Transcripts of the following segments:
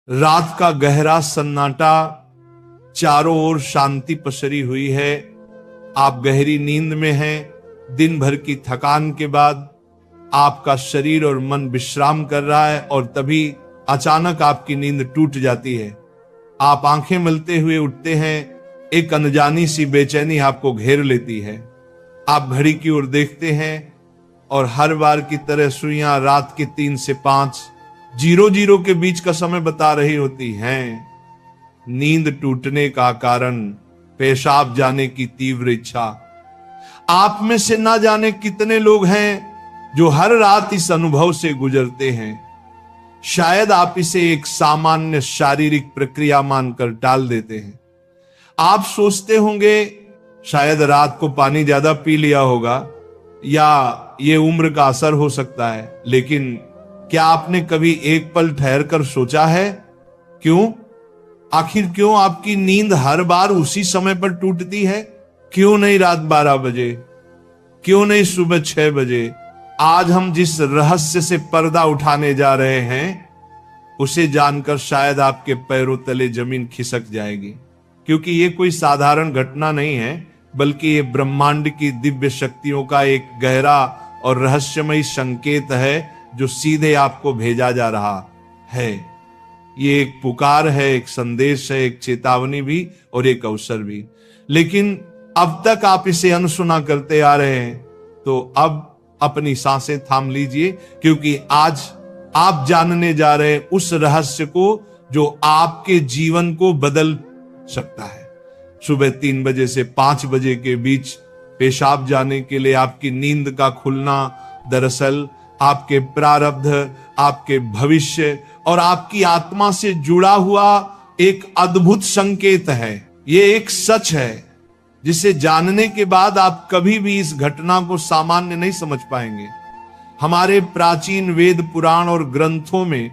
रात का गहरा सन्नाटा, चारों ओर शांति पसरी हुई है। आप गहरी नींद में हैं। दिन भर की थकान के बाद आपका शरीर और मन विश्राम कर रहा है और तभी अचानक आपकी नींद टूट जाती है। आप आंखें मलते हुए उठते हैं। एक अनजानी सी बेचैनी आपको घेर लेती है। आप घड़ी की ओर देखते हैं और हर बार की तरह सुइयां रात के 3 से 5 00 के बीच का समय बता रही होती हैं। नींद टूटने का कारण पेशाब जाने की तीव्र इच्छा। आप में से ना जाने कितने लोग हैं जो हर रात इस अनुभव से गुजरते हैं। शायद आप इसे एक सामान्य शारीरिक प्रक्रिया मानकर टाल देते हैं। आप सोचते होंगे शायद रात को पानी ज्यादा पी लिया होगा या ये उम्र का असर हो सकता है, लेकिन क्या आपने कभी एक पल ठहर कर सोचा है क्यों? आखिर क्यों आपकी नींद हर बार उसी समय पर टूटती है? क्यों नहीं रात 12 बजे? क्यों नहीं सुबह 6 बजे? आज हम जिस रहस्य से पर्दा उठाने जा रहे हैं उसे जानकर शायद आपके पैरों तले जमीन खिसक जाएगी, क्योंकि ये कोई साधारण घटना नहीं है, बल्कि ये ब्रह्मांड की दिव्य शक्तियों का एक गहरा और रहस्यमयी संकेत है जो सीधे आपको भेजा जा रहा है। ये एक पुकार है, एक संदेश है, एक चेतावनी भी और एक अवसर भी। लेकिन अब तक आप इसे अनसुना करते आ रहे हैं, तो अब अपनी सांसें थाम लीजिए, क्योंकि आज आप जानने जा रहे हैं उस रहस्य को जो आपके जीवन को बदल सकता है। सुबह 3 बजे से 5 बजे के बीच पेशाब जाने के लिए आपकी नींद का खुलना दरअसल आपके प्रारब्ध, आपके भविष्य और आपकी आत्मा से जुड़ा हुआ एक अद्भुत संकेत है। ये एक सच है जिसे जानने के बाद आप कभी भी इस घटना को सामान्य नहीं समझ पाएंगे। हमारे प्राचीन वेद, पुराण और ग्रंथों में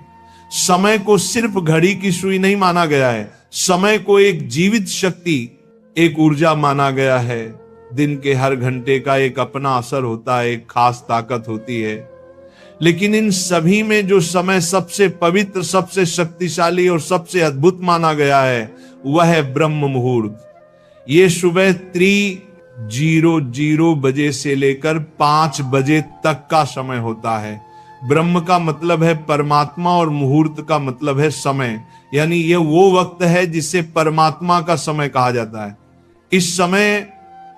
समय को सिर्फ घड़ी की सुई नहीं माना गया है। समय को एक जीवित शक्ति, एक ऊर्जा माना गया है। दिन के हर घंटे का एक अपना असर होता है, एक खास ताकत होती है। लेकिन इन सभी में जो समय सबसे पवित्र, सबसे शक्तिशाली और सबसे अद्भुत माना गया है वह है ब्रह्म मुहूर्त। ये सुबह 3:00 बजे से लेकर 5 बजे तक का समय होता है। ब्रह्म का मतलब है परमात्मा और मुहूर्त का मतलब है समय, यानी ये वो वक्त है जिसे परमात्मा का समय कहा जाता है। इस समय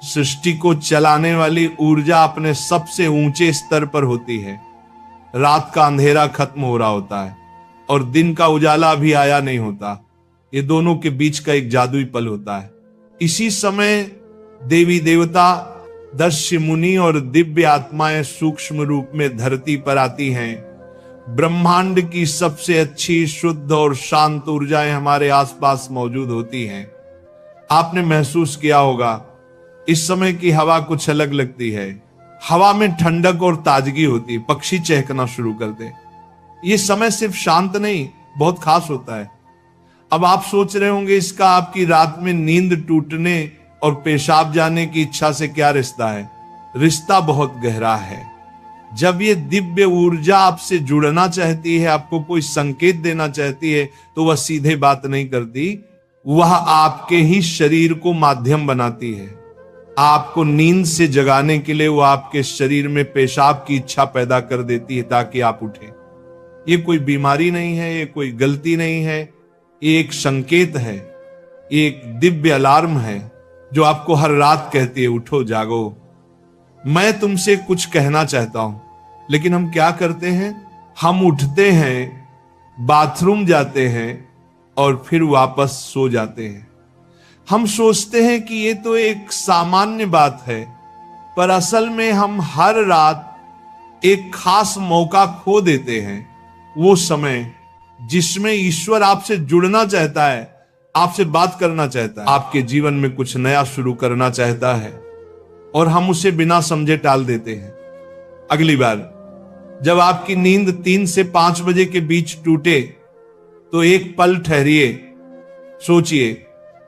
सृष्टि को चलाने वाली ऊर्जा अपने सबसे ऊंचे स्तर पर होती है। रात का अंधेरा खत्म हो रहा होता है और दिन का उजाला अभी आया नहीं होता। ये दोनों के बीच का एक जादुई पल होता है। इसी समय देवी देवता, दस्य मुनि और दिव्य आत्माएं सूक्ष्म रूप में धरती पर आती हैं। ब्रह्मांड की सबसे अच्छी, शुद्ध और शांत ऊर्जाएं हमारे आसपास मौजूद होती हैं। आपने महसूस किया होगा इस समय की हवा कुछ अलग लगती है। हवा में ठंडक और ताजगी होती, पक्षी चहकना शुरू करते। ये समय सिर्फ शांत नहीं, बहुत खास होता है। अब आप सोच रहे होंगे इसका आपकी रात में नींद टूटने और पेशाब जाने की इच्छा से क्या रिश्ता है? रिश्ता बहुत गहरा है। जब ये दिव्य ऊर्जा आपसे जुड़ना चाहती है, आपको कोई संकेत देना चाहती है, तो वह सीधे बात नहीं करती, वह आपके ही शरीर को माध्यम बनाती है। आपको नींद से जगाने के लिए वो आपके शरीर में पेशाब की इच्छा पैदा कर देती है ताकि आप उठें। ये कोई बीमारी नहीं है, ये कोई गलती नहीं है, ये एक संकेत है, ये एक दिव्य अलार्म है जो आपको हर रात कहती है, उठो, जागो, मैं तुमसे कुछ कहना चाहता हूं। लेकिन हम क्या करते हैं? हम उठते हैं, बाथरूम जाते हैं और फिर वापस सो जाते हैं। हम सोचते हैं कि ये तो एक सामान्य बात है, पर असल में हम हर रात एक खास मौका खो देते हैं। वो समय जिसमें ईश्वर आपसे जुड़ना चाहता है, आपसे बात करना चाहता है, आपके जीवन में कुछ नया शुरू करना चाहता है, और हम उसे बिना समझे टाल देते हैं। अगली बार जब आपकी नींद 3 से 5 बजे के बीच टूटे तो एक पल ठहरिए, सोचिए,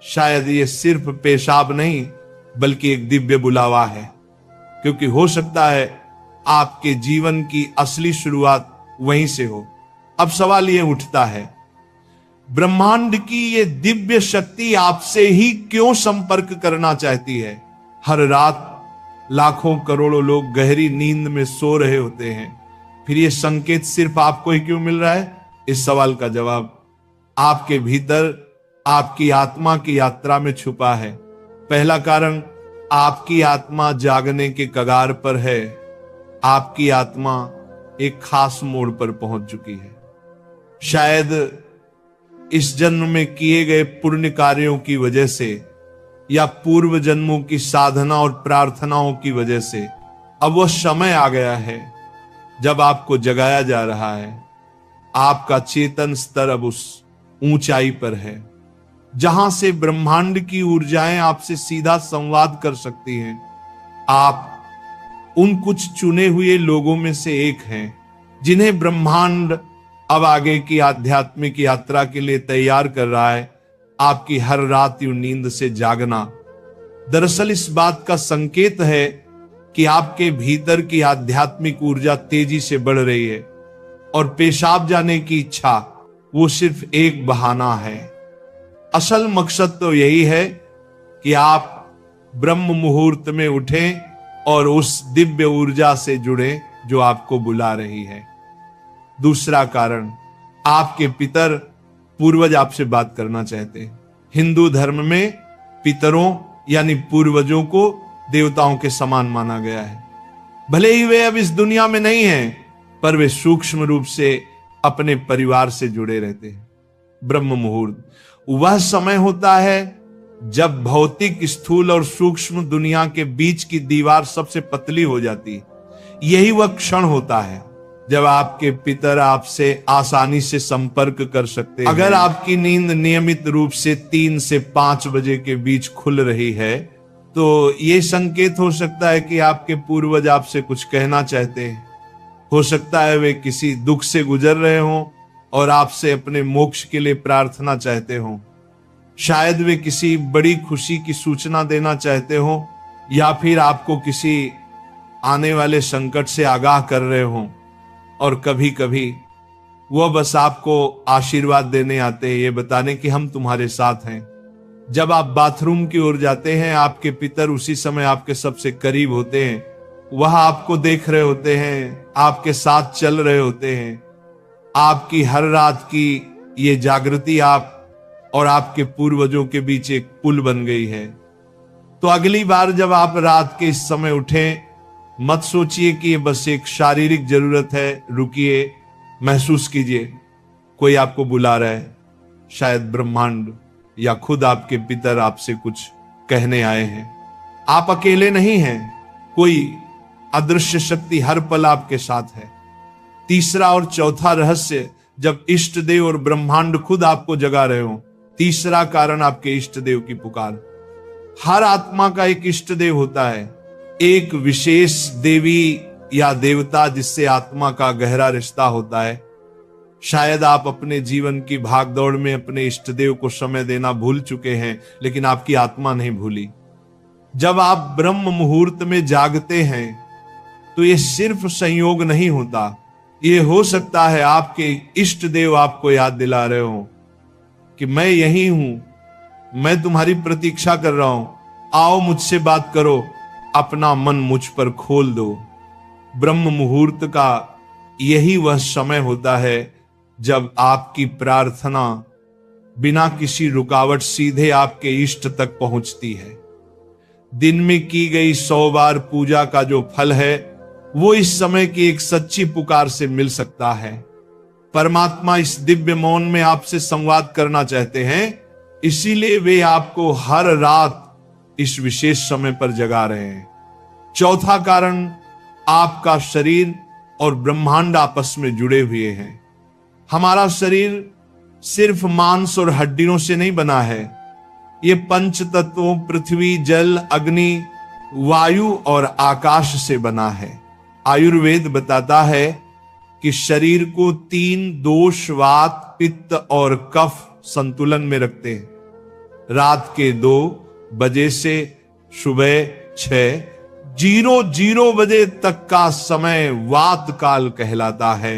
शायद ये सिर्फ पेशाब नहीं बल्कि एक दिव्य बुलावा है, क्योंकि हो सकता है आपके जीवन की असली शुरुआत वहीं से हो। अब सवाल ये उठता है, ब्रह्मांड की ये दिव्य शक्ति आपसे ही क्यों संपर्क करना चाहती है? हर रात लाखों करोड़ों लोग गहरी नींद में सो रहे होते हैं, फिर ये संकेत सिर्फ आपको ही क्यों मिल रहा है? इस सवाल का जवाब आपके भीतर आपकी आत्मा की यात्रा में छुपा है। पहला कारण, आपकी आत्मा जागने के कगार पर है। आपकी आत्मा एक खास मोड़ पर पहुंच चुकी है। शायद इस जन्म में किए गए पुण्य कार्यों की वजह से या पूर्व जन्मों की साधना और प्रार्थनाओं की वजह से अब वह समय आ गया है जब आपको जगाया जा रहा है। आपका चेतन स्तर अब उस ऊंचाई पर है जहां से ब्रह्मांड की ऊर्जाएं आपसे सीधा संवाद कर सकती हैं। आप उन कुछ चुने हुए लोगों में से एक हैं जिन्हें ब्रह्मांड अब आगे की आध्यात्मिक यात्रा के लिए तैयार कर रहा है। आपकी हर रात यूं नींद से जागना दरअसल इस बात का संकेत है कि आपके भीतर की आध्यात्मिक ऊर्जा तेजी से बढ़ रही है और पेशाब जाने की इच्छा वो सिर्फ एक बहाना है। असल मकसद तो यही है कि आप ब्रह्म मुहूर्त में उठें और उस दिव्य ऊर्जा से जुड़ें जो आपको बुला रही है। दूसरा कारण, आपके पितर पूर्वज आपसे बात करना चाहते हैं। हिंदू धर्म में पितरों यानी पूर्वजों को देवताओं के समान माना गया है। भले ही वे अब इस दुनिया में नहीं हैं, पर वे सूक्ष्म रूप से अपने परिवार से जुड़े रहते हैं। ब्रह्म मुहूर्त वह समय होता है जब भौतिक, स्थूल और सूक्ष्म दुनिया के बीच की दीवार सबसे पतली हो जाती है। यही वह क्षण होता है जब आपके पितर आपसे आसानी से संपर्क कर सकते हैं। अगर आपकी नींद नियमित रूप से 3 से 5 बजे के बीच खुल रही है तो यह संकेत हो सकता है कि आपके पूर्वज आपसे कुछ कहना चाहते हैं। हो सकता है वे किसी दुख से गुजर रहे हों और आपसे अपने मोक्ष के लिए प्रार्थना चाहते हों। शायद वे किसी बड़ी खुशी की सूचना देना चाहते हों या फिर आपको किसी आने वाले संकट से आगाह कर रहे हों। और कभी कभी वह बस आपको आशीर्वाद देने आते हैं, ये बताने कि हम तुम्हारे साथ हैं। जब आप बाथरूम की ओर जाते हैं, आपके पितर उसी समय आपके सबसे करीब होते हैं। वह आपको देख रहे होते हैं, आपके साथ चल रहे होते हैं। आपकी हर रात की ये जागृति आप और आपके पूर्वजों के बीच एक पुल बन गई है। तो अगली बार जब आप रात के इस समय उठें, मत सोचिए कि ये बस एक शारीरिक जरूरत है। रुकिए, महसूस कीजिए कोई आपको बुला रहा है। शायद ब्रह्मांड या खुद आपके पितर आपसे कुछ कहने आए हैं। आप अकेले नहीं हैं, कोई अदृश्य शक्ति हर पल आपके साथ है। तीसरा और चौथा रहस्य, जब इष्ट देव और ब्रह्मांड खुद आपको जगा रहे हो। तीसरा कारण, आपके इष्ट देव की पुकार। हर आत्मा का एक इष्ट देव होता है, एक विशेष देवी या देवता जिससे आत्मा का गहरा रिश्ता होता है। शायद आप अपने जीवन की भागदौड़ में अपने इष्ट देव को समय देना भूल चुके हैं, लेकिन आपकी आत्मा नहीं भूली। जब आप ब्रह्म मुहूर्त में जागते हैं तो यह सिर्फ संयोग नहीं होता, यह हो सकता है आपके इष्ट देव आपको याद दिला रहे हो कि मैं यही हूं, मैं तुम्हारी प्रतीक्षा कर रहा हूं, आओ मुझसे बात करो, अपना मन मुझ पर खोल दो। ब्रह्म मुहूर्त का यही वह समय होता है जब आपकी प्रार्थना बिना किसी रुकावट सीधे आपके इष्ट तक पहुंचती है। दिन में की गई 100 बार पूजा का जो फल है वो इस समय की एक सच्ची पुकार से मिल सकता है। परमात्मा इस दिव्य मौन में आपसे संवाद करना चाहते हैं, इसीलिए वे आपको हर रात इस विशेष समय पर जगा रहे हैं। चौथा कारण, आपका शरीर और ब्रह्मांड आपस में जुड़े हुए हैं। हमारा शरीर सिर्फ मांस और हड्डियों से नहीं बना है, ये पंच तत्वों पृथ्वी, जल, अग्नि, वायु और आकाश से बना है। आयुर्वेद बताता है कि शरीर को 3 दोष, वात, पित्त और कफ संतुलन में रखते हैं। रात के 2 बजे से सुबह 6:00 बजे तक का समय वात काल कहलाता है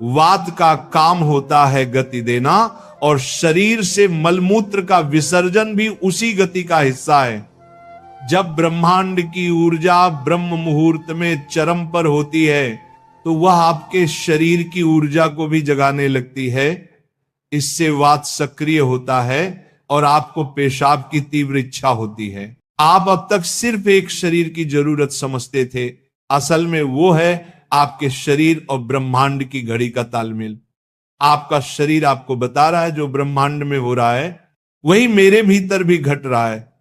वात का काम होता है गति देना, और शरीर से मलमूत्र का विसर्जन भी उसी गति का हिस्सा है। जब ब्रह्मांड की ऊर्जा ब्रह्म मुहूर्त में चरम पर होती है तो वह आपके शरीर की ऊर्जा को भी जगाने लगती है। इससे वात सक्रिय होता है और आपको पेशाब की तीव्र इच्छा होती है। आप अब तक सिर्फ एक शरीर की जरूरत समझते थे, असल में वो है आपके शरीर और ब्रह्मांड की घड़ी का तालमेल। आपका शरीर आपको बता रहा है जो ब्रह्मांड में हो रहा है वही मेरे भीतर भी घट रहा है।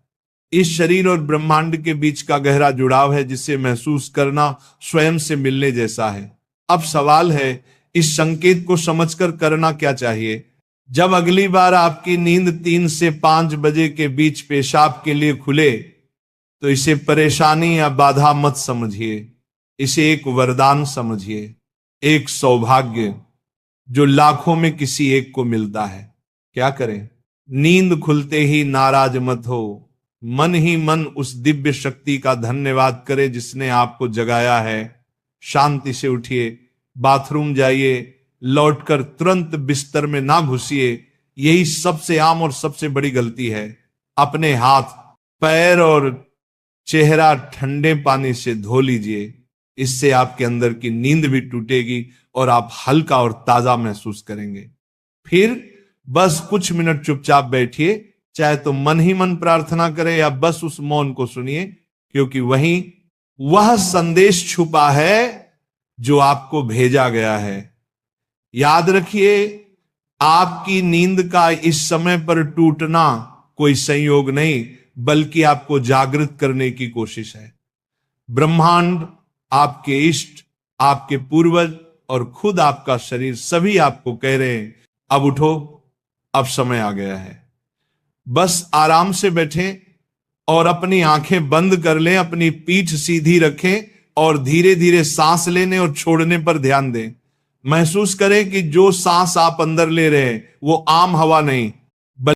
इस शरीर और ब्रह्मांड के बीच का गहरा जुड़ाव है जिसे महसूस करना स्वयं से मिलने जैसा है। अब सवाल है इस संकेत को समझकर करना क्या चाहिए। जब अगली बार आपकी नींद 3 से 5 बजे के बीच पेशाब के लिए खुले तो इसे परेशानी या बाधा मत समझिए, इसे एक वरदान समझिए, एक सौभाग्य जो लाखों में किसी एक को मिलता है। क्या करें? नींद खुलते ही नाराज मत हो, मन ही मन उस दिव्य शक्ति का धन्यवाद करें जिसने आपको जगाया है। शांति से उठिए, बाथरूम जाइए, लौटकर तुरंत बिस्तर में ना घुसिए। यही सबसे आम और सबसे बड़ी गलती है। अपने हाथ, पैर और चेहरा ठंडे पानी से धो लीजिए। इससे आपके अंदर की नींद भी टूटेगी और आप हल्का और ताजा महसूस करेंगे। फिर बस कुछ मिनट चुपचाप बैठिए, चाहे तो मन ही मन प्रार्थना करें या बस उस मौन को सुनिए, क्योंकि वहीं वह संदेश छुपा है जो आपको भेजा गया है। याद रखिए, आपकी नींद का इस समय पर टूटना कोई संयोग नहीं, बल्कि आपको जागृत करने की कोशिश है। ब्रह्मांड, आपके इष्ट, आपके पूर्वज और खुद आपका शरीर सभी आपको कह रहे हैं, अब उठो, अब समय आ गया है। बस आराम से बैठें और अपनी आंखें बंद कर लें, अपनी पीठ सीधी रखें और धीरे धीरे सांस लेने और छोड़ने पर ध्यान दें। महसूस करें कि जो सांस आप अंदर ले रहे हैं वो आम हवा नहीं,